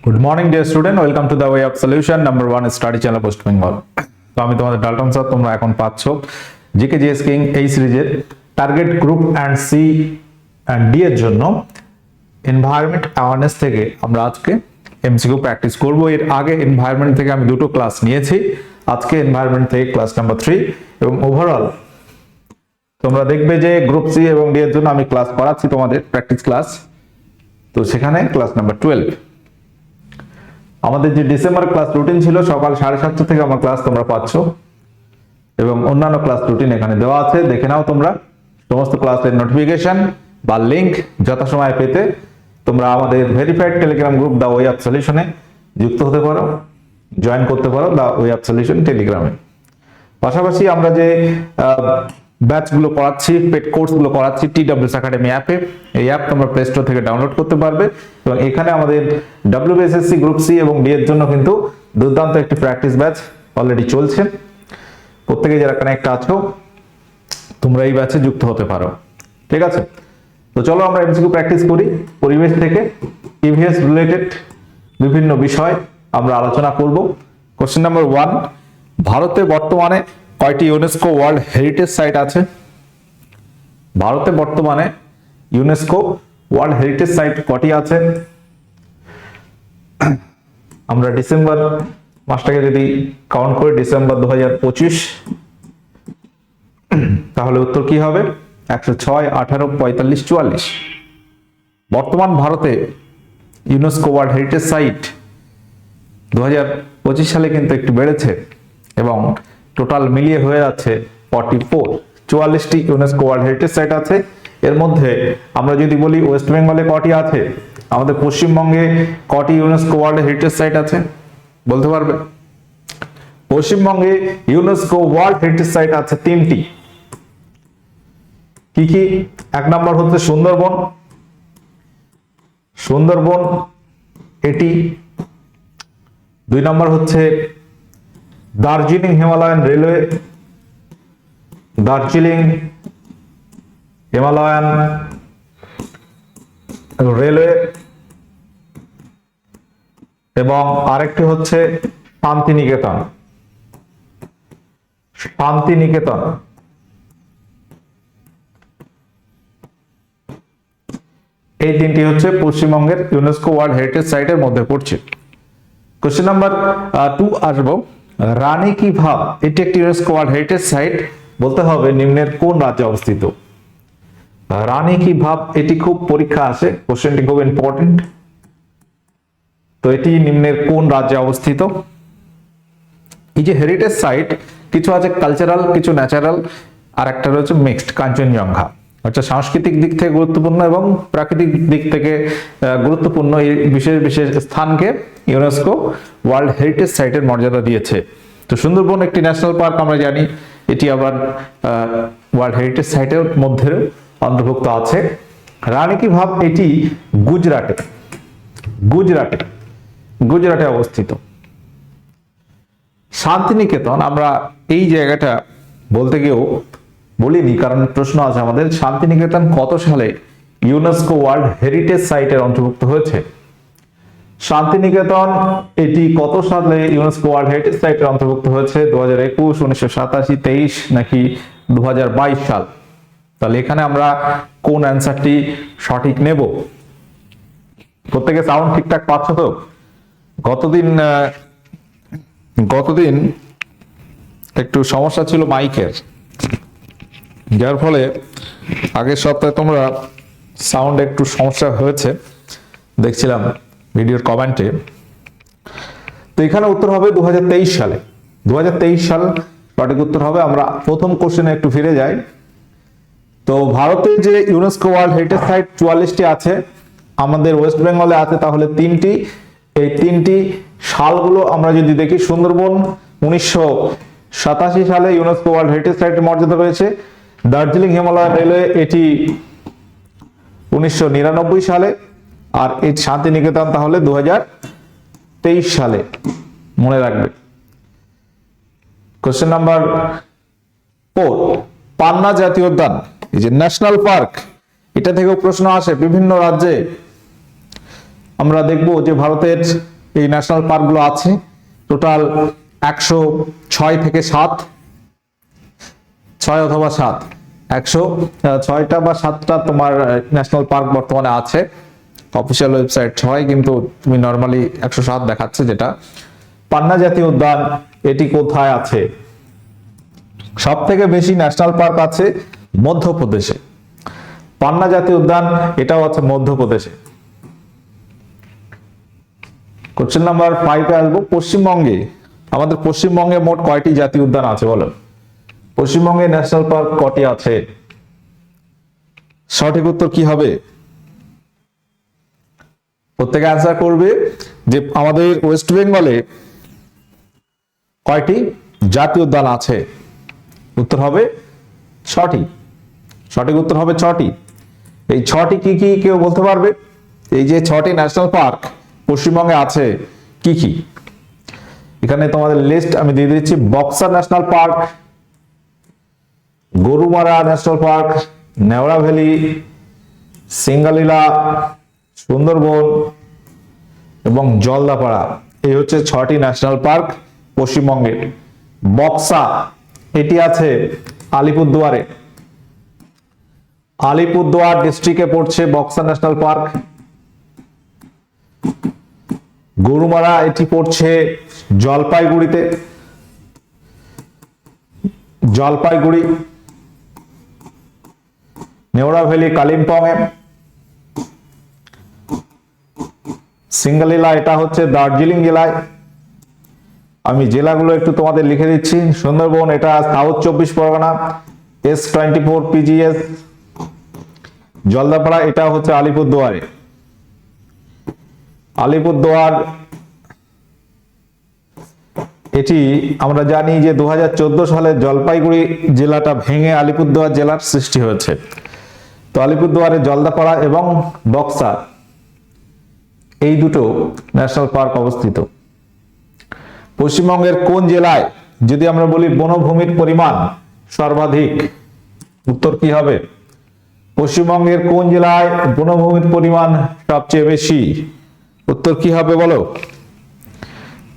Good morning, dear student. Welcome to the way of solution number 1 study channel Post Bengal. তো আমি তোমাদের Dalton sir, তোমরা এখন পাচ্ছ জিকে জিএস কিং এই সিরিজের target group and C and D এর জন্য এনভায়রনমেন্ট অ্যাওয়ারনেস থেকে আমরা আজকে এমসিকিউ প্র্যাকটিস করব। এর আগে এনভায়রনমেন্ট থেকে আমি দুটো ক্লাস নিয়েছি, আজকে এনভায়রনমেন্ট থেকে ক্লাস নাম্বার 3 এবং ওভারঅল তোমরা দেখবে যে গ্রুপ সি এবং ডি এর জন্য আমি ক্লাস করাচ্ছি তোমাদের প্র্যাকটিস ক্লাস। তো সেখানে ক্লাস নাম্বার 12 আমাদের যে ডিসেম্বর ক্লাস রুটিন ছিল সকাল 7:30 থেকে আমার ক্লাস তোমরা পাচ্ছ এবং অন্যান্য ক্লাস রুটিন এখানে দেওয়া আছে, দেখে নাও তোমরা। সমস্ত ক্লাসের নোটিফিকেশন বা লিংক যথাসময়ে পেতে তোমরা আমাদের verified Telegram group the way of সলিউশনে যুক্ত হতে পারো, জয়েন করতে পারো দা ওয়ে অফ সলিউশন টেলিগ্রামে। পাশাপাশি আমরা যে ব্যাচগুলো করাচ্ছি, পেড কোর্সগুলো করাচ্ছি TWS একাডেমি অ্যাপে, এই অ্যাপ তোমরা প্লে স্টোর থেকে ডাউনলোড করতে পারবে এবং এখানে আমাদের WBSSC গ্রুপ সি এবং ডি এর জন্য কিন্তু দুর্দান্ত একটি প্র্যাকটিস ব্যাচ অলরেডি চলছে। প্রত্যেকে যারা কানেক্ট আছো তোমরা এই ব্যাচে যুক্ত হতে পারো, ঠিক আছে? তো চলো আমরা এমসিকিউ প্র্যাকটিস করি। পরিবেশ থেকে ইভিএস রিলেটেড বিভিন্ন বিষয় আমরা আলোচনা করব। কোশ্চেন নাম্বার 1, ভারতে বর্তমানে কয়টি ইউনেস্কো ওয়ার্ল্ড হেরিটেজ সাইট আছে? ভারতে বর্তমানে ইউনেস্কো ওয়ার্ল্ড হেরিটেজ সাইট কটি আছে? আমরা ডিসেম্বর মাসটাকে যদি কাউন্ট করি, ডিসেম্বর 2025, তাহলে উত্তর কি হবে? 106, 18, 45, 44। বর্তমান ভারতে ইউনেস্কো ওয়ার্ল্ড হেরিটেজ সাইট 2025 সালে কিন্তু একটু বেড়েছে এবং টোটাল মিলিয়ে হয়ে যাচ্ছে 44টি ইউনেস্কো ওয়ার্ল্ড হেরিটেজ সাইট আছে। এর মধ্যে আমরা যদি বলি ওয়েস্ট বেঙ্গলে কটি আছে, আমাদের পশ্চিমবঙ্গে কটি ইউনেস্কো ওয়ার্ল্ড হেরিটেজ সাইট আছে বলতে পারবে? পশ্চিমবঙ্গে ইউনেস্কো ওয়ার্ল্ড হেরিটেজ সাইট আছে 3টি। কি কি? 1 নম্বর হচ্ছে সুন্দরবন, সুন্দরবন এটি। 2 নম্বর হচ্ছে Darjeeling Himalayan railway, Darjeeling Himalayan railway, এবং আরেকটি হচ্ছে শান্তিনিকেতন, শান্তিনিকেতন। এই 3টি হচ্ছে পশ্চিমবঙ্গের ইউনেস্কো ওয়ার্ল্ড হেরিটেজ সাইটের মধ্যে পড়ছে। কোশ্চেন নাম্বার 2 আসবো, রানী কি ভাব এটি একটি ইউনেস্কো ওয়ার্ল্ড হেরিটেজ সাইট, বলতে হবে নিম্নের কোন রাজ্যে অবস্থিত? রানী কি ভাব এটি খুব পরীক্ষা আসে, কোশ্চেনটি খুব ইম্পর্টেন্ট। তো এটি নিম্নের কোন রাজ্যে অবস্থিত? এই যে হেরিটেজ সাইট, কিছু আছে কালচারাল, কিছু ন্যাচারাল, আর একটা রয়েছে মিক্সড, কাঞ্চনজঙ্ঘা। আচ্ছা, সাংস্কৃতিক দিক থেকে গুরুত্বপূর্ণ এবং প্রাকৃতিক দিক থেকে গুরুত্বপূর্ণ এই বিশেষ বিশেষ স্থানকে ইউনেস্কো ওয়ার্ল্ড হেরিটেজ সাইটের মর্যাদা দিয়েছে। তো সুন্দরবন একটি ন্যাশনাল পার্ক, আমরা জানি এটি আবার ওয়ার্ল্ড হেরিটেজ সাইটের মধ্যে অন্তর্ভুক্ত আছে। রানী কি ভাব এটি গুজরাটে, গুজরাটে, গুজরাটে অবস্থিত। শান্তিনিকেতন, আমরা এই জায়গাটা বলতে গিয়েও বলিনি কারণ প্রশ্ন আছে আমাদের, শান্তিনিকেতন কত সালে ইউনেস্কো ওয়ার্ল্ড হেরিটেজ সাইটের অন্তর্ভুক্ত হয়েছে? শান্তিনিকেতন এটি কত সালে ইউনেস্কো ওয়ার্ল্ড হেরিটেজ সাইটের অন্তর্ভুক্ত হয়েছে? 2021, 1987, 23 নাকি 2022 সাল? তাহলে এখানে আমরা কোন অ্যান্সারটি সঠিক নেব? প্রত্যেকে সাউন্ড ঠিকঠাক পাচ্ছ তো? গতদিন একটু সমস্যা ছিল মাইকের, যার ফলে আগের সপ্তাহে তোমরা সাউন্ড একটু সমস্যা হয়েছে দেখছিলাম ভিডিওর কমেন্টে। তো এখানে উত্তর হবে 2023 সালে, 2023 সাল সঠিক উত্তর হবে। আমরা প্রথম কোশ্চেনে একটু ফিরে যাই। তো ভারতে যে ইউনেস্কো ওয়ার্ল্ড হেরিটেজ সাইট 44টি আছে, আমাদের ওয়েস্ট বেঙ্গলে আছে তাহলে 3টি। এই 3টি সালগুলো আমরা যদি দেখি, সুন্দরবন 1987 সালে ইউনেস্কো ওয়ার্ল্ড হেরিটেজ সাইটের মর্যাদা পেয়েছে। দার্জিলিং হিমালয়ান রেলওয়ে এটি 1999 সালে, আর এই শান্তিনিকেতন তাহলে 2023 সালে, মনে রাখবে। কোশ্চেন নাম্বার 4, পান্না জাতীয় উদ্যান, এই যে ন্যাশনাল পার্ক, এটা থেকেও প্রশ্ন আসে বিভিন্ন রাজ্যে আমরা দেখব যে ভারতের এই ন্যাশনাল পার্কগুলো আছে টোটাল 106 থেকে 7, 6 অথবা 7, 106টা বা 7টা তোমার ন্যাশনাল পার্ক বর্তমানে আছে। অফিসিয়াল ওয়েবসাইট 6, কিন্তু তুমি নরমালি 107 দেখাচ্ছে যেটা। পান্না জাতীয় উদ্যান এটি কোথায় আছে? সব থেকে বেশি ন্যাশনাল পার্ক আছে মধ্যপ্রদেশে। পান্না জাতীয় উদ্যান এটাও আছে মধ্যপ্রদেশে। কোশ্চেন নাম্বার 5 এ আসবো। পশ্চিমবঙ্গে, আমাদের পশ্চিমবঙ্গে মোট কয়টি জাতীয় উদ্যান আছে বলো? পশ্চিমবঙ্গে ন্যাশনাল পার্ক কটি আছে? সঠিক উত্তর কি হবে? প্রত্যেকে অ্যান্সার করবে যে আমাদের ওয়েস্ট বেঙ্গলে কয়টি জাতীয় উদ্যান আছে। উত্তর হবে 6টি। সঠিক উত্তর হবে 6টি। এই 6টি কি কি কেউ বলতে পারবে? এই যে 6টি ন্যাশনাল পার্ক পশ্চিমবঙ্গে আছে কি কি? এখানে তোমাদের লিস্ট আমি দিয়ে দিচ্ছি। Buxa national park, Gorumara national park, Neora valley, Singalila, Sundarban এবং জলদাপাড়া। এই হচ্ছে 6টি ন্যাশনাল পার্ক পশ্চিমবঙ্গের। বক্সা এটি আছে আলিপুরদুয়ারে। আলিপুরদুয়ার ডিস্ট্রিক্টে পড়ছে বক্সা ন্যাশনাল পার্ক। গরুমারা এটি পড়ছে জলপাইগুড়িতে, জলপাইগুড়ি। নেওড়া ভ্যালি কালিম্পং এ। সিঙ্গালীলা এটা হচ্ছে দার্জিলিং জেলায়। আমি জেলাগুলো একটু তোমাদের লিখে দিচ্ছি। সুন্দরবন এটা south 24 Pargana, S24 PGS। Jaldapara এটা হচ্ছে আলিপুরদুয়ারে। আলিপুরদুয়ার এটি আমরা জানি যে 2014 সালে জলপাইগুড়ি জেলাটা ভেঙে আলিপুরদুয়ার জেলার সৃষ্টি হয়েছে। তো আলিপুরদুয়ারে জলদাপাড়া এবং বক্সা এই দুটো ন্যাশনাল পার্ক অবস্থিত। পশ্চিমবঙ্গের কোন জেলায় যদি আমরা বলি বনভূমির পরিমাণ সর্বাধিক? উত্তর কি হবে? পশ্চিমবঙ্গের কোন জেলায় বনভূমির পরিমাণ সবচেয়ে বেশি? উত্তর কি হবে বলো?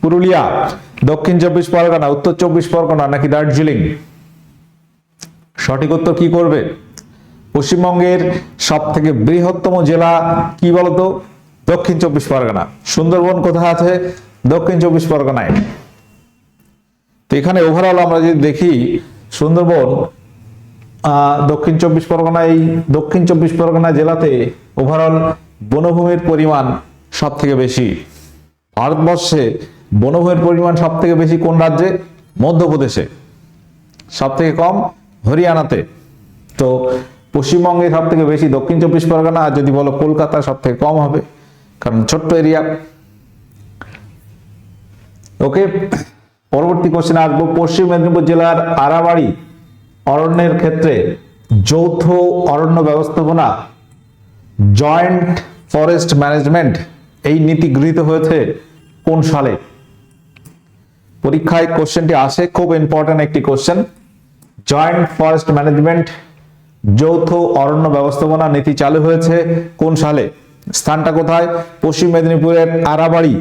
পুরুলিয়া, দক্ষিণ 24 পরগনা, উত্তর 24 পরগনা নাকি দার্জিলিং? সঠিক উত্তর কি করবে? পশ্চিমবঙ্গের সব থেকে বৃহত্তম জেলা কি বলতো? দক্ষিণ 24 পরগনা। সুন্দরবন কোথায় আছে? দক্ষিণ 24 পরগনায়। তো এখানে ওভারঅল আমরা যদি দেখি সুন্দরবন দক্ষিণ 24 পরগনা, এই দক্ষিণ 24 পরগনা জেলাতে ওভারঅল বনভূমির পরিমাণ সব থেকে বেশি। ভারতবর্ষে বনভূমির পরিমাণ সব থেকে বেশি কোন রাজ্যে? মধ্যপ্রদেশে। সব থেকে কম হরিয়ানাতে। তো পশ্চিমবঙ্গে সব থেকে বেশি দক্ষিণ 24 পরগনা, আর যদি বলো কলকাতা সব থেকে কম হবে, কারণ ছোট্ট এরিয়া। ওকে, পরবর্তী কোশ্চেন আসবো। পশ্চিম মেদিনীপুর জেলার আরাবাড়ি অরণ্যের ক্ষেত্রে যৌথ অরণ্য ব্যবস্থাপনা, জয়েন্ট ফরেস্ট ম্যানেজমেন্ট, এই নীতি গৃহীত হয়েছে কোন সালে? পরীক্ষায় কোশ্চেনটি আসে, খুব ইম্পর্টেন্ট একটি কোশ্চেন। জয়েন্ট ফরেস্ট ম্যানেজমেন্ট, যৌথ অরণ্য ব্যবস্থাপনা নীতি চালু হয়েছে কোন সালে? স্থানটা কোথায়? পশ্চিম মেদিনীপুরের আরাবাড়ি।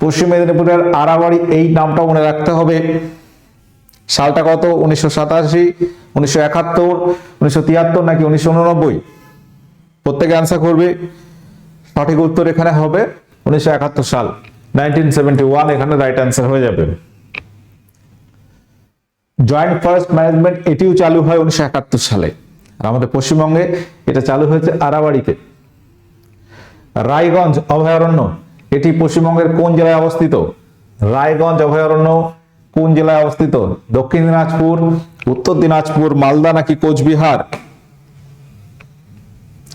পশ্চিম মেদিনীপুরের আরাবাড়ি এই নামটা মনে রাখতে হবে। সালটা কত? 1987, 1971, 1973 নাকি 1989? প্রত্যেকে অ্যান্সার করবে। সঠিক উত্তর এখানে হবে 1971 সাল, 1971 এখানে রাইট অ্যান্সার হয়ে যাবে। জয়েন্ট ফরেস্ট ম্যানেজমেন্ট এটিও চালু হয় 1971 সালে, আর আমাদের পশ্চিমবঙ্গে এটা চালু হয়েছে আরাবাড়িতে। রায়গঞ্জ অভয়ারণ্য এটি পশ্চিমবঙ্গের কোন জেলায় অবস্থিত? রায়গঞ্জ অভয়ারণ্য কোন জেলায় অবস্থিত? দক্ষিণ দিনাজপুর, উত্তর দিনাজপুর, মালদা নাকি কোচবিহার?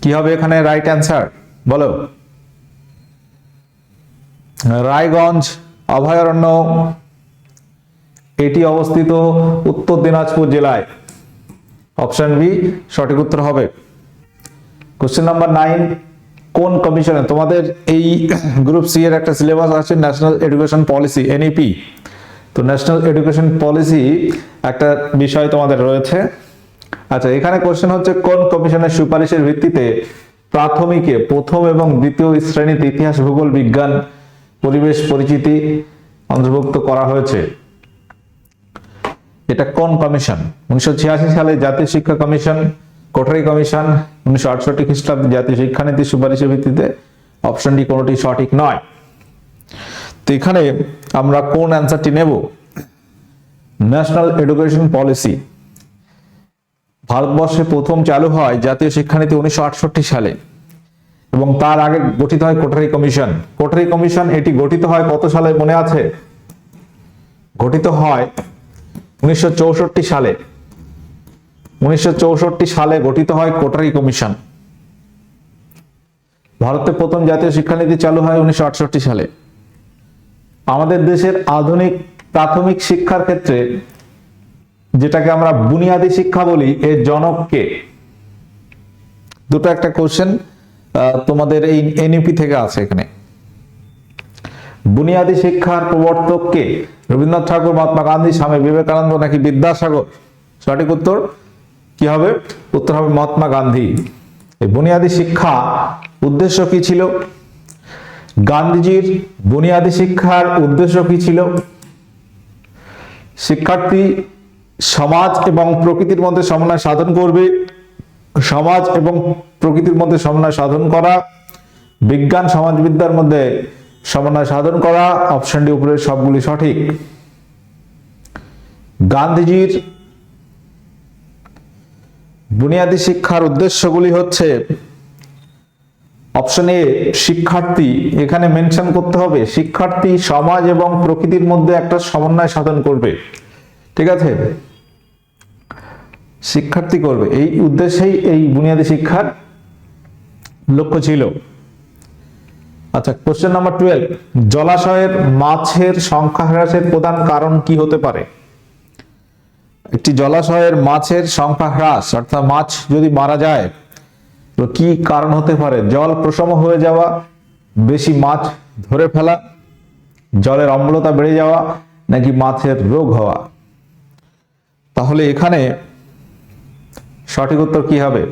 কি হবে এখানে রাইট অ্যান্সার বলো? রায়গঞ্জ অভয়ারণ্য এটি অবস্থিত উত্তর দিনাজপুর জেলায়। অপশন বি সঠিক উত্তর হবে। কোশ্চেন নাম্বার 9, কোন কমিশনে, তোমাদের এই গ্রুপ সি এর একটা সিলেবাস আছে ন্যাশনাল এডুকেশন পলিসি, এনইপি। তো ন্যাশনাল এডুকেশন পলিসি একটা বিষয় তোমাদের রয়েছে। আচ্ছা, এখানে কোশ্চেন হচ্ছে কোন কমিশনের সুপারিশের ভিত্তিতে প্রাথমিকে প্রথম এবং দ্বিতীয় শ্রেণীতে ইতিহাস, ভূগোল, বিজ্ঞান, পরিবেশ, পরিচিতি অন্তর্ভুক্ত করা হয়েছে? এটা কোন কমিশন? 1986 সালে জাতীয় শিক্ষা কমিশন, কোঠারি কমিশন, 1968 খ্রিস্টাব্দে জাতীয় শিক্ষানীতি সুপারিশের ভিত্তিতে? অপশন ডি কোনটি সঠিক নয়। তো এখানে আমরা কোন অ্যান্সারটি নেব? ন্যাশনাল এডুকেশন পলিসি ভারতবর্ষে প্রথম চালু হয় জাতীয় শিক্ষানীতি 1968 সালে, এবং তার আগে গঠিত হয় কোঠারি কমিশন। কোঠারি কমিশন এটি গঠিত হয় কত সালে মনে আছে? গঠিত হয় 1964 সালে। 1964 সালে গঠিত হয় কোঠারি কমিশন। ভারতে প্রথম জাতীয় শিক্ষানীতি চালু হয় 1968 সালে। আমাদের দেশের আধুনিক প্রাথমিক শিক্ষার ক্ষেত্রে, যেটাকে আমরা বুনিয়াদী শিক্ষা বলি, এর জনক কে? দুটো একটা কোশ্চেন তোমাদের এই এনইপি থেকে আছে এখানে। বুনিয়াদী শিক্ষার প্রবর্তক কে? রবীন্দ্রনাথ ঠাকুর, মহাত্মা গান্ধী, স্বামী বিবেকানন্দ নাকি বিদ্যাসাগর? সঠিক উত্তর কি হবে? উত্তর হবে মহাত্মা গান্ধী। এই বুনিয়াদী শিক্ষা উদ্দেশ্য কি ছিল? গান্ধীজির বুনিয়াদী শিক্ষার উদ্দেশ্য কি ছিল? শিক্ষার্থী সমাজ এবং প্রকৃতির মধ্যে সমন্বয় সাধন করবে, সমাজ এবং প্রকৃতির মধ্যে সমন্বয় সাধন করা, বিজ্ঞান সমাজবিদ্যার মধ্যে সমন্বয় সাধন করা। অপশন ডি উপরের সবগুলি সঠিক। গান্ধীজির বুনিয়াদী শিক্ষার উদ্দেশ্যগুলি হচ্ছে অপশন এ শিক্ষার্থী, এখানে মেনশন করতে হবে শিক্ষার্থী সমাজ এবং প্রকৃতির মধ্যে একটা সমন্বয় সাধন করবে। ঠিক আছে, শিক্ষার্থী করবে, এই উদ্দেশ্যেই এই বুনিয়াদী শিক্ষার লক্ষ্য ছিল। আচ্ছা, কোশ্চেন নাম্বার 12, জলাশয়ের মাছের সংখ্যা হ্রাসের প্রধান কারণ কি হতে পারে? একটি জলাশয়ের মাছের সংখ্যা হ্রাস, অর্থাৎ মাছ যদি মারা যায় তো কি কারণ হতে পারে? জল প্রশম হয়ে যাওয়া, বেশি মাছ ধরে ফেলা, জলের অম্লতা বেড়ে যাওয়া, নাকি মাছের রোগ হওয়া? তাহলে এখানে সঠিক উত্তর কি হবে?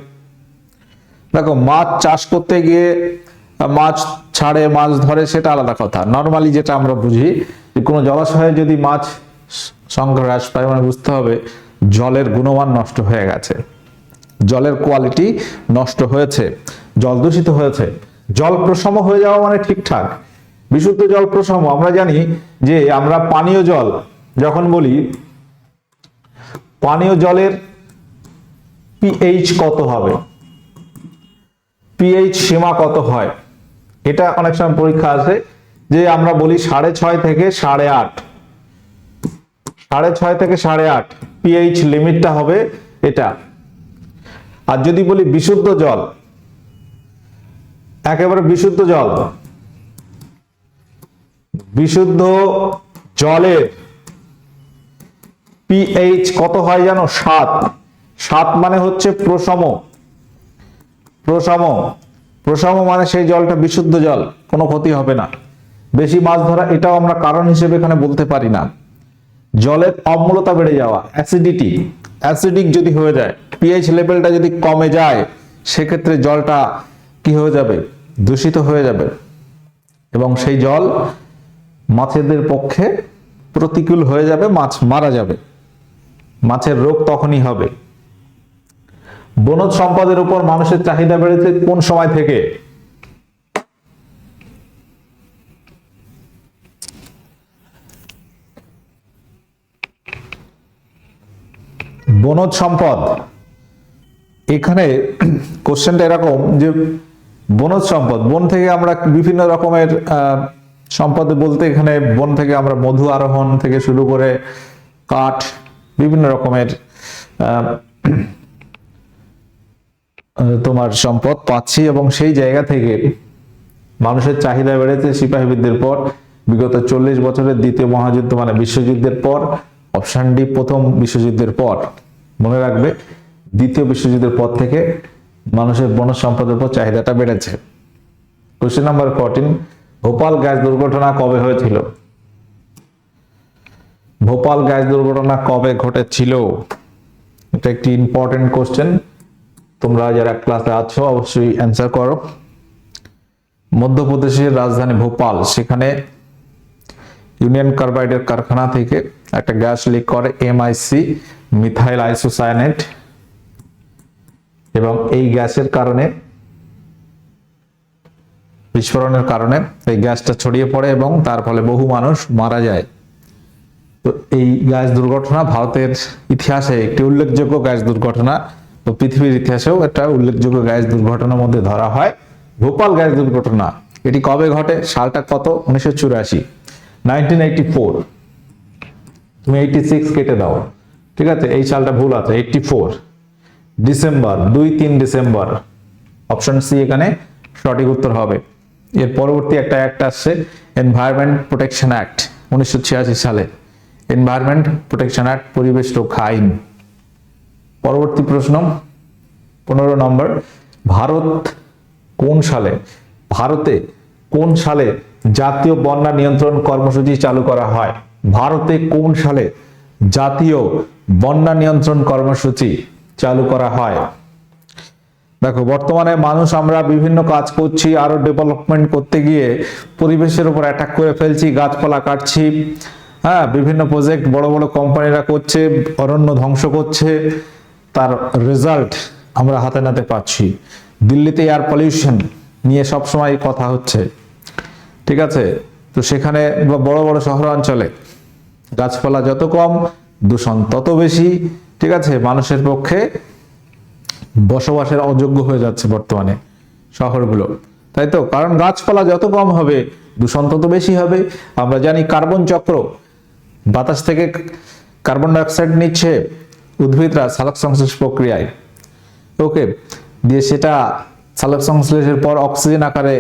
দেখো, মাছ চাষ করতে গিয়ে মাছ ছাড়ে, মাছ ধরে, সেটা আলাদা কথা। নর্মালি যেটা আমরা বুঝি, যে কোনো জলাশয়ে যদি মাছ সংখ্যা হ্রাস পায়, মানে বুঝতে হবে জলের গুণমান নষ্ট হয়ে গেছে, জলের কোয়ালিটি নষ্ট হয়েছে, জল দূষিত হয়েছে। জল প্রশম হয়ে যাওয়া মানে ঠিকঠাক বিশুদ্ধ জল প্রশম। আমরা জানি যে আমরা পানীয় জল যখন বলি, পানীয় জলের পিএইচ কত হবে, পিএইচ সীমা কত হয়, এটা অনেক সময় পরীক্ষা আসে, যে আমরা বলি 6.5 থেকে 8.5, 6.5 থেকে 8.5 পিএইচ লিমিটটা হবে এটা। আর যদি বলি বিশুদ্ধ জল, একেবারে বিশুদ্ধ জল, বিশুদ্ধ জলের পিএইচ কত হয় জানো? 7। 7 মানে হচ্ছে প্রশম। প্রশম, প্রশম মানে সেই জলটা বিশুদ্ধ জল, কোনো ক্ষতি হবে না। বেশি মাছ ধরা, এটাও আমরা কারণ হিসেবে এখানে বলতে পারি না। জলের অম্লতা বেড়ে যাওয়া, অ্যাসিডিটি, অ্যাসিডিক যদি হয়ে যায়, পিএইচ লেভেলটা যদি কমে যায়, সেক্ষেত্রে জলটা কি হয়ে যাবে? দূষিত হয়ে যাবে, এবং সেই জল মাছেদের পক্ষে প্রতিকূল হয়ে যাবে, মাছ মারা যাবে, মাছের রোগ তখনই হবে। বনজ সম্পদের উপর মানুষের চাহিদা বেড়েছে কোন সময় থেকে? বনজ সম্পদ, এখানে কোশ্চেনটা এরকম যে বনজ সম্পদ, বন থেকে আমরা বিভিন্ন রকমের সম্পদ বলতে, এখানে বন থেকে আমরা মধু আরোহণ থেকে শুরু করে কাঠ, বিভিন্ন রকমের তোমার সম্পদ পাচ্ছি, এবং সেই জায়গা থেকে মানুষের চাহিদা বেড়েছে সিপাহী বিদ্রোহের পর, বিগত 40 বছরের দ্বিতীয় মহাযুদ্ধ মানে বিশ্বযুদ্ধের পর। অপশন ডি প্রথম বিশ্বযুদ্ধের পর। মনে রাখবে, দ্বিতীয় বিশ্বযুদ্ধের পর থেকে মানুষের বনজ সম্পদের উপর চাহিদাটা বেড়েছে। কোশ্চেন নাম্বার 14, ভোপাল গ্যাস দুর্ঘটনা কবে হয়েছিল? ভোপাল গ্যাস দুর্ঘটনা কবে ঘটেছিল? এটা একটি ইম্পর্টেন্ট কোশ্চেন। তোমরা যারা ক্লাসে আছো অবশ্যই অ্যান্সার করো। মধ্যপ্রদেশের রাজধানী ভোপাল, সেখানে ইউনিয়ন কার্বাইডের কারখানা থেকে একটা গ্যাস লিক করে MIC, মিথাইল আইসোসায়ানেট, এবং এই গ্যাসের কারণে, বিস্ফোরণের কারণে এই গ্যাসটা ছড়িয়ে পড়ে এবং তার ফলে বহু মানুষ মারা যায়। তো এই গ্যাস দুর্ঘটনা ভারতের ইতিহাসে একটি উল্লেখযোগ্য গ্যাস দুর্ঘটনা, তো পৃথিবীর ইতিহাসেও একটা উল্লেখযোগ্য গ্যাস দুর্ঘটনার মধ্যে ধরা হয় ভোপাল গ্যাস দুর্ঘটনা। এটি কবে ঘটে, সালটা কত? 1984, 1984। তুমি 86 কেটে দাও, ঠিক আছে, এই সালটা ভুল আছে, 84 ডিসেম্বর, 2-3 ডিসেম্বর, অপশন সি এখানে সঠিক উত্তর হবে। এর পরবর্তী একটা অ্যাক্ট আসছে এনভায়রনমেন্ট প্রোটেকশন অ্যাক্ট 1986 সালে, এনভায়রনমেন্ট প্রোটেকশন অ্যাক্ট, পরিবেশ রক্ষা আইন। পরবর্তী প্রশ্ন 15 নম্বর, ভারতে কোন সালে জাতীয় বন্যা নিয়ন্ত্রণ কর্মসূচি চালু করা হয়? ভারতে কোন সালে জাতীয় বন্যা নিয়ন্ত্রণ কর্মসূচি চালু করা হয়? দেখো, বর্তমানে মানুষ আমরা বিভিন্ন কাজ করছি, আরো ডেভেলপমেন্ট করতে গিয়ে পরিবেশের উপর অ্যাটাক করে ফেলছি, গাছপালা কাটছি, হ্যাঁ, বিভিন্ন প্রজেক্ট বড় বড় কোম্পানিরা করছে, অরণ্য ধ্বংস করছে, তার রেজাল্ট আমরা হাতে নাতে পাচ্ছি। দিল্লিতে এয়ার পলিউশন নিয়ে সবসময় কথা হচ্ছে, ঠিক আছে, তো সেখানে বড় বড় শহরাঞ্চলে গাছপালা যত কম, দূষণ তত বেশি, ঠিক আছে, মানুষের পক্ষে বসবাসের অযোগ্য হয়ে যাচ্ছে বর্তমানে শহরগুলো, তাই তো? কারণ গাছপালা যত কম হবে দূষণ তত বেশি হবে। আমরা জানি কার্বন চক্র, বাতাস থেকে কার্বন ডাইঅক্সাইড নিচ্ছে উদ্ভিদরা সালোক সংশ্লেষ প্রক্রিয়ায়, ওকে, দিয়ে সেটা সালোক সংশ্লেষের পর অক্সিজেন আকারে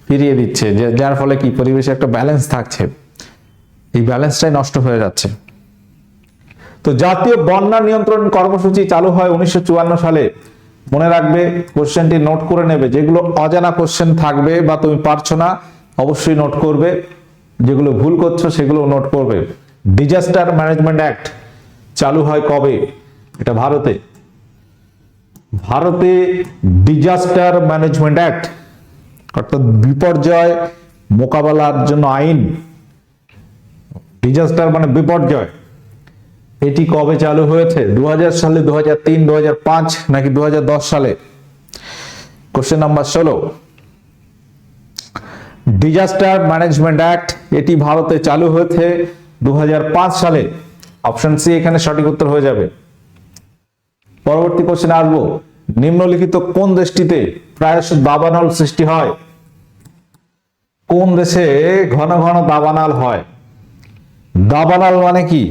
ফিরিয়ে দিচ্ছে, যার ফলে কি পরিবেশে একটা ব্যালেন্স থাকছে, এই ব্যালেন্সটাই নষ্ট হয়ে যাচ্ছে। তো জাতীয় বন্যা নিয়ন্ত্রণ কর্মসূচি চালু হয় 1954 সালে। মনে রাখবে, কোশ্চেনটি নোট করে নেবে, যেগুলো অজানা কোশ্চেন থাকবে বা তুমি পারছো না অবশ্যই নোট করবে, যেগুলো ভুল করছো সেগুলো নোট করবে। ডিজাস্টার ম্যানেজমেন্ট অ্যাক্ট চালু হয় কবে? এটা ভারতে ডিজাস্টার ম্যানেজমেন্ট অ্যাক্ট, অর্থাৎ বিপর্যয় মোকাবেলার জন্য আইন, ডিজাস্টার মানে বিপর্যয়, এটি কবে চালু হয়েছে? 2000 সালে, 2003, 2005 নাকি 2010 সালে? Question number 16, disaster management act এটি ভারতে চালু হয়েছে 2005 সালে, অপশন সি এখানে সঠিক উত্তর হয়ে যাবে। পরবর্তী কোশ্চেনে আসবো, নিম্নলিখিত কোন দেশটিতে প্রায়শ দাবানল সৃষ্টি হয়? কোন দেশে ঘন ঘন দাবানল হয়? দাবানল মানে কি?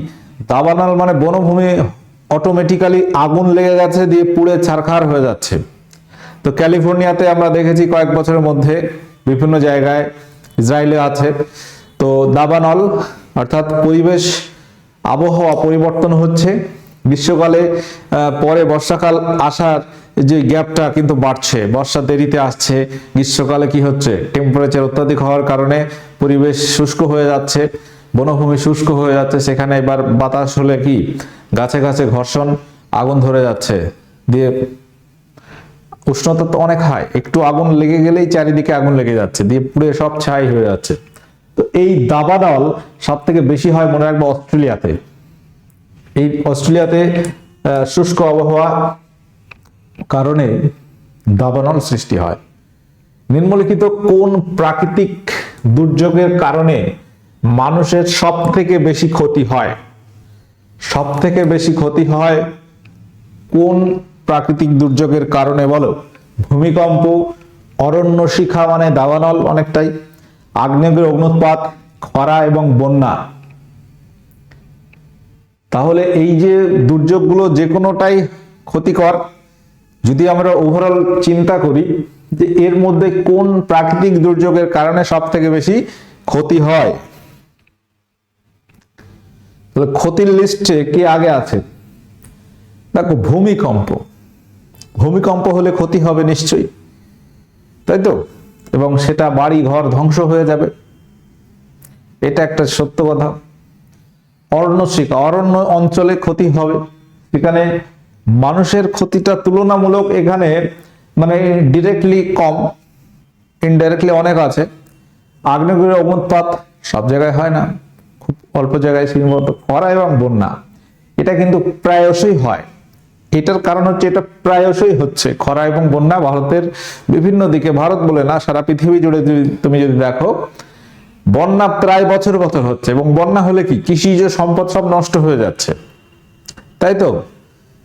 দাবানল মানে বনভূমি অটোমেটিক্যালি আগুন লেগে গেছে, দিয়ে পুড়ে ছারখার হয়ে যাচ্ছে। তো ক্যালিফোর্নিয়াতে আমরা দেখেছি কয়েক বছরের মধ্যে, বিভিন্ন জায়গায়, ইসরায়েলে আছে। তো দাবানল অর্থাৎ পরিবেশ আবহাওয়া পরিবর্তন হচ্ছে, গ্রীষ্মকালে পরে বর্ষাকাল আসার যে গ্যাপটা কিন্তু বাড়ছে, বর্ষা দেরিতে আসছে, গ্রীষ্মকালে কি হচ্ছে, টেম্পারেচার অত্যাধিক হওয়ার কারণে পরিবেশ শুষ্ক হয়ে যাচ্ছে, বনভূমি শুষ্ক হয়ে যাচ্ছে, সেখানে এবার বাতাস হলে কি গাছে গাছে ঘর্ষণ, আগুন ধরে যাচ্ছে, দিয়ে উষ্ণতা তো অনেক হাই, একটু আগুন লেগে গেলেই চারিদিকে আগুন লেগে যাচ্ছে, দিয়ে পুড়ে সব ছাই হয়ে যাচ্ছে। তো এই দাবানল সব থেকে বেশি হয় মনে রাখবো অস্ট্রেলিয়াতে। এই অস্ট্রেলিয়াতে শুষ্ক আবহাওয়া কারণে দাবানল সৃষ্টি হয়। নিম্নলিখিত কোন প্রাকৃতিক দুর্যোগের কারণে মানুষের সব থেকে বেশি ক্ষতি হয়? সব থেকে বেশি ক্ষতি হয় কোন প্রাকৃতিক দুর্যোগের কারণে বলো? ভূমিকম্প, অরণ্য শিখা মানে দাবানল অনেকটাই, আগ্নেয়গিরি অগ্নুৎপাত, খরা এবং বন্যা। তাহলে এই যে দুর্যোগগুলো যে কোনোটাই ক্ষতিকর। যদি আমরা ওভারঅল চিন্তা করি যে এর মধ্যে কোন প্রাকৃতিক দুর্যোগের কারণে সব থেকে বেশি ক্ষতি হয়, তাহলে ক্ষতির লিস্টে কে আগে আছে? দেখো, ভূমিকম্প। ভূমিকম্প হলে ক্ষতি হবে নিশ্চয়ই, তাই তো, এবং সেটা বাড়ি ঘর ধ্বংস হয়ে যাবে, এটা একটা সত্য কথা। অরণ্য শিখা, অরণ্য অঞ্চলে ক্ষতি হবে, সেখানে মানুষের ক্ষতিটা তুলনামূলক এখানে মানে ডিরেক্টলি কম, ইনডাইরেক্টলি অনেক আছে। আগ্নেয়গিরির অগ্নুৎপাত সব জায়গায় হয় না, খুব অল্প জায়গায় সীমাবদ্ধ। খরা এবং বন্যা এটা কিন্তু প্রায়শই হয়। এটার কারণ হচ্ছে এটা প্রায়শই হচ্ছে, খরা এবং বন্যা ভারতের বিভিন্ন দিকে, ভারত বলে না সারা পৃথিবী জুড়ে তুমি যদি দেখো বন্যা প্রায় বছর বছর হচ্ছে। এবং বন্যা হলে কি কৃষিজ সম্পদ সব নষ্ট হয়ে যাচ্ছে, তাই তো।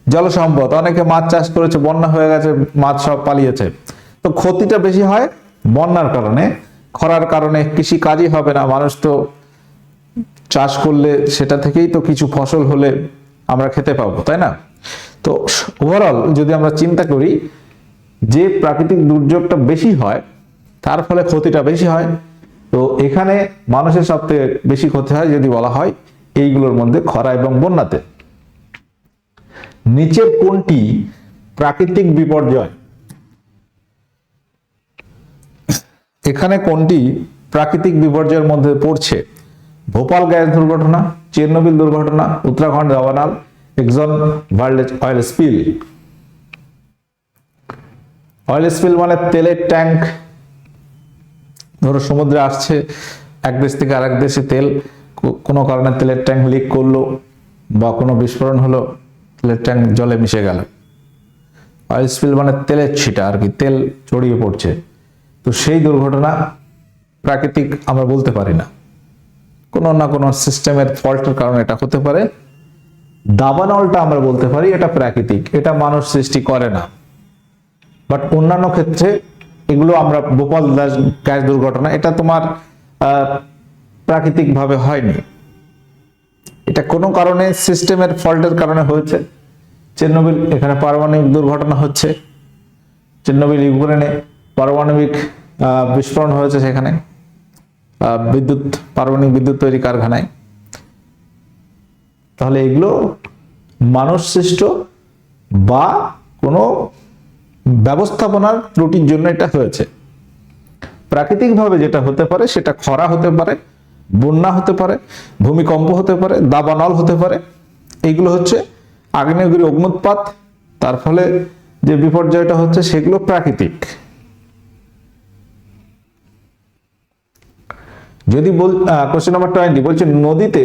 জল সম্পদ, অনেকে মাছ চাষ করেছে, বন্যা হয়ে গেছে, মাছ সব পালিয়েছে। তো ক্ষতিটা বেশি হয় বন্যার কারণে, খরার কারণে কৃষি কাজই হবে না। মানুষ তো চাষ করলে সেটা থেকেই তো কিছু ফসল হলে আমরা খেতে পাবো, তাই না? তো ওভারঅল যদি আমরা চিন্তা করি যে প্রাকৃতিক দুর্যোগটা বেশি হয় তার ফলে ক্ষতিটা বেশি হয়। তো এখানে মানুষের সবথেকে বেশি ক্ষতি হয় যদি বলা হয় এইগুলোর মধ্যে খরা এবং বন্যাতে। নিচের কোনটি প্রাকৃতিক বিপর্যয়? এখানে কোনটি প্রাকৃতিক বিপর্যয়ের মধ্যে পড়ছে? ভোপাল গ্যাস দুর্ঘটনা, চেরনোবিল দুর্ঘটনা, উত্তরাখণ্ড দাবানল, Exxon oil spill. Oil spill মানে তেলের ট্যাঙ্ক, ধরো সমুদ্রে আসছে এক দেশ থেকে আরেক দেশে তেল, কোনো কারণে তেলের ট্যাঙ্ক লিক করলো বা কোনো বিস্ফোরণ হলো, তেলের ট্যাঙ্ক জলে মিশে গেল। অয়েল স্পিল মানে তেলের ছিটা আর কি, তেল ছড়িয়ে পড়ছে। তো সেই দুর্ঘটনা প্রাকৃতিক আমরা বলতে পারি না, কোনো না কোনো সিস্টেমের ফল্টের কারণে এটা হতে পারে। দাবানলটা আমরা বলতে পারি এটা প্রাকৃতিক, এটা মানুষ সৃষ্টি করে না। বাট অন্যান্য ক্ষেত্রে এগুলো আমরা, ভোপাল গ্যাস দুর্ঘটনা এটা তোমার প্রাকৃতিক ভাবে হয়নি, এটা কোনো কারণে সিস্টেমের ফল্টের কারণে হয়েছে। চেরনোবিল, এখানে পারমাণবিক দুর্ঘটনা হচ্ছে, চেরনোবিল ইউক্রেনে পারমাণবিক বিস্ফোরণ হয়েছে, সেখানে পারমাণবিক বিদ্যুৎ তৈরি কারখানায়। তাহলে এগুলো মানুষ সৃষ্ট বা কোনো ব্যবস্থাপনার ত্রুটির জন্য এটা হয়েছে। প্রাকৃতিকভাবে যেটা হতে পারে সেটা খরা হতে পারে, বন্যা হতে পারে, ভূমিকম্প হতে পারে, দাবানল হতে পারে। এইগুলো হচ্ছে আগ্নেয়গিরি অগ্নুৎপাত, তার ফলে যে বিপর্যয়টা হচ্ছে সেগুলো প্রাকৃতিক। যদি কোশ্চেন নাম্বার 20 বলছে নদীতে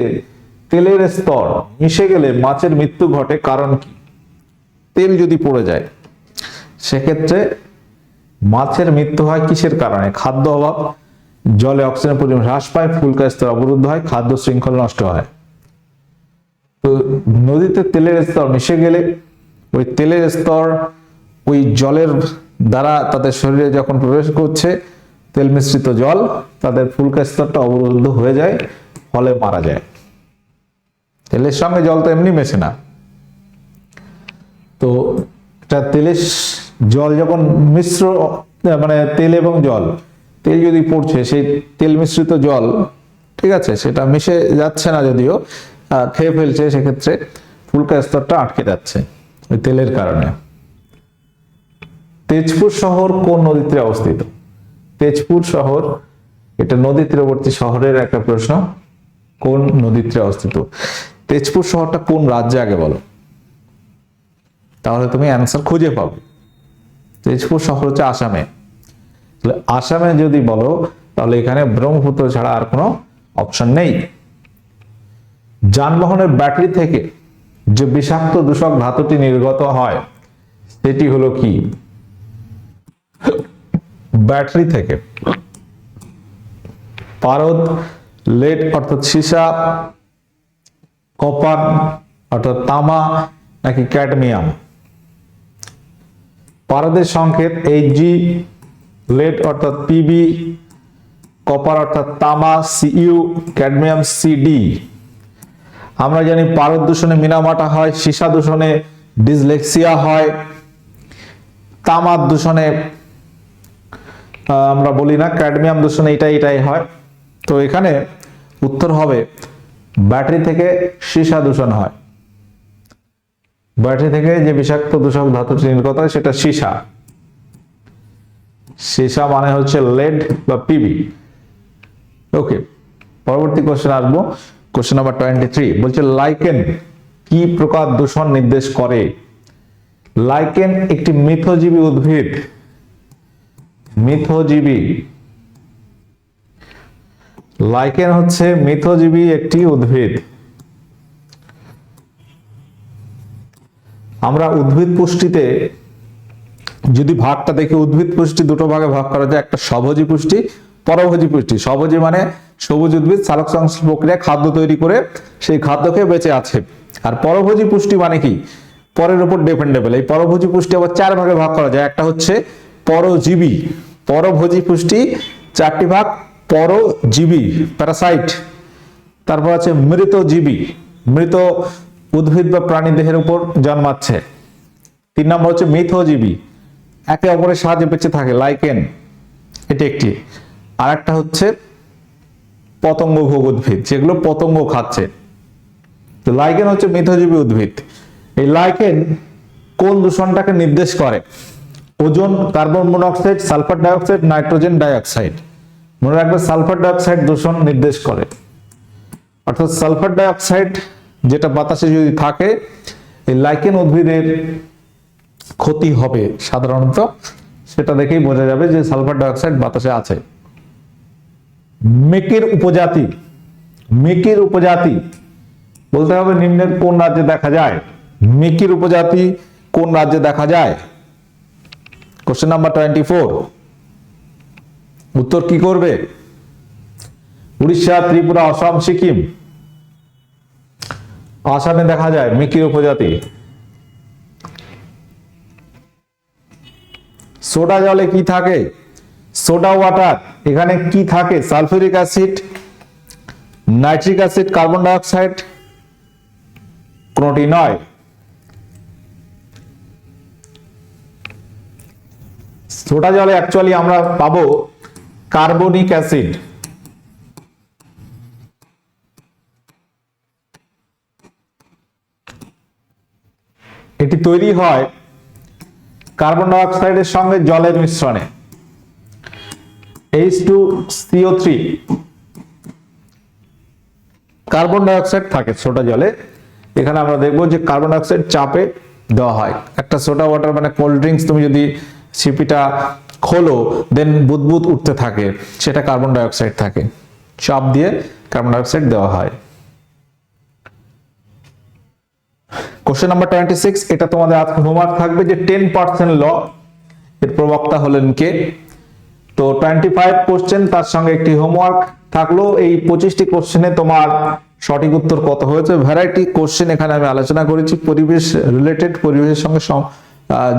তেলের স্তর মিশে গেলে মাছের মৃত্যু ঘটে, কারণ কি? তেল যদি পড়ে যায় সেক্ষেত্রে মাছের মৃত্যু হয় কিসের কারণে? খাদ্য অভাব, জলে অক্সিজেনের পরিমাণ হ্রাস পায়, ফুলকা স্তর অবরুদ্ধ হয়, খাদ্য শৃঙ্খল নষ্ট হয়। তো নদীতে তেলের স্তর মিশে গেলে ওই তেলের স্তর ওই জলের দ্বারা তাদের শরীরে যখন প্রবেশ করছে, তেল মিশ্রিত জল, তাদের ফুলকা স্তরটা অবরুদ্ধ হয়ে যায়, ফলে মারা যায়। তেলের সঙ্গে জল তো এমনি মেশে না, তো এটা তেলের জল যখন মিশ্র, মানে তেল এবং জল, তেল যদি পড়ছে সেই তেল মিশ্রিত জল, ঠিক আছে, সেটা মিশে যাচ্ছে না, যদিও খেয়ে ফেলছে, সেক্ষেত্রে ফুলকা স্তরটা আটকে যাচ্ছে ওই তেলের কারণে। তেজপুর শহর কোন নদীর তীরে অবস্থিত? তেজপুর শহর এটা নদী তীরবর্তী শহরের একটা প্রশ্ন। কোন নদীর তীরে অবস্থিত? তেজপুর শহরটা কোন রাজ্যে আগে বলো, তাহলে তুমি অ্যান্সার খুঁজে পাবে। তেজপুর শহর হচ্ছে আসামে। আসামে যদি বলো তাহলে এখানে ব্রহ্মপুত্র ছাড়া আর কোনো অপশন নেই। যানবাহনের ব্যাটারি থেকে যে বিষাক্ত দূষক ধাতুটি নির্গত হয় সেটি হলো কি? ব্যাটারি থেকে পারদ, লেড অর্থাৎ সীসা, কপার অর্থাৎ তামা, নাকি ক্যাডমিয়াম? পারদের সংকেত Hg, লেড অর্থাৎ Pb, কপার অর্থাৎ তামা Cu, ক্যাডমিয়াম Cd। আমরা জানি পারদ দূষণে মিনামাটা হয়, সীসা দূষণে ডিসলেক্সিয়া হয়, তামার দূষণে আমরা বলি না, ক্যাডমিয়াম দূষণে এটাই হয়। তো এখানে উত্তর হবে ব্যাটারি থেকে সীসা দূষণ হয়। ব্যাটারি থেকে যে বিষাক্ত দূষক ধাতুটি নির্গত হয় সেটা সীসা। সীসা মানে হচ্ছে লেড বা পিবি। ওকে, পরবর্তী কোশ্চেন আসবো, কোশ্চেন নাম্বার 23 বলছে লাইকেন কি প্রকার দূষণ নির্দেশ করে? লাইকেন একটি মিথজীবী উদ্ভিদ। মিথজীবী, লাইকেন হচ্ছে মিথজীবী একটি উদ্ভিদ। আমরা উদ্ভিদ পুষ্টিতে যদি ভাগটা দেখি, উদ্ভিদ পুষ্টি দুটো ভাগে ভাগ করা যায়, একটা স্বভোজী পুষ্টি, পরভোজী পুষ্টি। স্বভোজী মানে সবুজ উদ্ভিদ সালোক সংশ্লেষ প্রক্রিয়ায় খাদ্য তৈরি করে সেই খাদ্য খেয়ে বেঁচে আছে। আর পরভোজী পুষ্টি মানে কি, পরের উপর ডিপেন্ডেবল। এই পরভোজী পুষ্টি আবার চার ভাগে ভাগ করা যায়। একটা হচ্ছে পরজীবী, পরভোজী পুষ্টি চারটি ভাগ, পরজীবী প্যারাসাইট। তারপর আছে মৃতজীবী, মৃত উদ্ভিদ বা প্রাণী দেহের উপর জন্মাচ্ছে। 3 নম্বর হচ্ছে মিথজীবী, একে অপরের সাহায্যে বেঁচে থাকে, লাইকেন, এটি একটি। আর একটা হচ্ছে পতঙ্গভোগ উদ্ভিদ, যেগুলো পতঙ্গ খাচ্ছে। তো লাইকেন হচ্ছে মিথজীবী উদ্ভিদ। এই লাইকেন কোন দূষণটাকে নির্দেশ করে? Ozone, carbon monoxide, sulphur dioxide, nitrogen dioxide. মনে রাখবে সালফার ডাইঅক্সাইড দূষণ নির্দেশ করে। অর্থাৎ সালফার ডাইঅক্সাইড যেটা বাতাসে যদি থাকে, এই লাইকেন উদ্ভিদের ক্ষতি হবে সাধারণত, সেটা দেখেই বোঝা যাবে যে সালফার ডাইঅক্সাইড বাতাসে আছে। মেকির উপজাতি, মেকির উপজাতি বলতে হবে নিম্নের কোন রাজ্যে দেখা যায়? মেকির উপজাতি কোন রাজ্যে দেখা যায়? Question number 24। উত্তর কি করবে? উড়িষ্যা, ত্রিপুরা, আসাম, সিকিম। আসামে দেখা যায় মেকির উপজাতি। সোডা জলে কি থাকে? সোডা ওয়াটার, এখানে কি থাকে? Sulphuric acid, nitric acid, carbon dioxide, কোনটি নয়। সোডা জলে অ্যাকচুয়ালি আমরা পাবো কার্বনিক অ্যাসিড। এটি তৈরি হয় কার্বন ডাইঅক্সাইডের সঙ্গে জলের মিশ্রণে, H2CO3 কার্বন ডাইঅক্সাইড থাকে সোডা জলে। এখানে আমরা দেখবো যে কার্বন ডাইঅক্সাইড চাপে দেওয়া হয়। একটা সোডা ওয়াটার মানে কোল্ড ড্রিঙ্কস, তুমি যদি সিপিটা খোলো দেন বুদবুদ উঠতে থাকে, সেটা কার্বন ডাইঅক্সাইড থাকে। চাপ দিয়ে কার্বন ডাইঅক্সাইড দেওয়া হয়। কোশ্চেন নাম্বার 26, এটা তোমাদের আজকে হোমওয়ার্ক থাকবে যে 10% ল এর প্রবক্তা হলেন কে? তো 25 কোশ্চেন, তার সঙ্গে একটি হোমওয়ার্ক থাকলো। এই 25টি কোশ্চেনে তোমার সঠিক উত্তর কত হয়েছে? ভ্যারাইটি কোশ্চেন এখানে আমি আলোচনা করেছি, পরিবেশ রিলেটেড, পরিবেশের সঙ্গে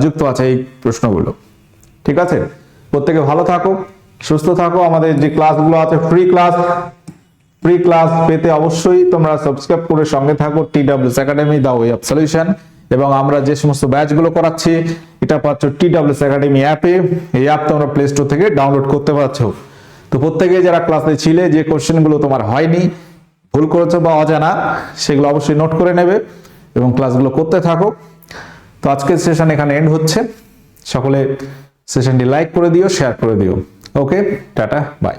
যুক্ত আছে এই প্রশ্নগুলো। ঠিক আছে, প্রত্যেকে ভালো থাকো, সুস্থ থাকো। আমাদের যে ক্লাসগুলো আছে ফ্রি ক্লাস পেতে অবশ্যই তোমরা সাবস্ক্রাইব করে সঙ্গে থাকো TWS academy the way of solution. এবং আমরা যে সমস্ত ব্যাচগুলো করাচ্ছি এটা পাচ্ছ TWS একাডেমি অ্যাপে। এই অ্যাপ তোমরা প্লে স্টোর থেকে ডাউনলোড করতে পারছো। তো প্রত্যেকে যারা ক্লাসে ছিলে, যে কোশ্চেনগুলো তোমার হয়নি, ভুল করেছো বা অজানা, সেগুলো অবশ্যই নোট করে নেবে এবং ক্লাসগুলো করতে থাকো। তো আজকের সেশন এখানে এন্ড হচ্ছে। সকলে সেশনটি লাইক করে দিও, শেয়ার করে দিও। ওকে, টাটা, বাই।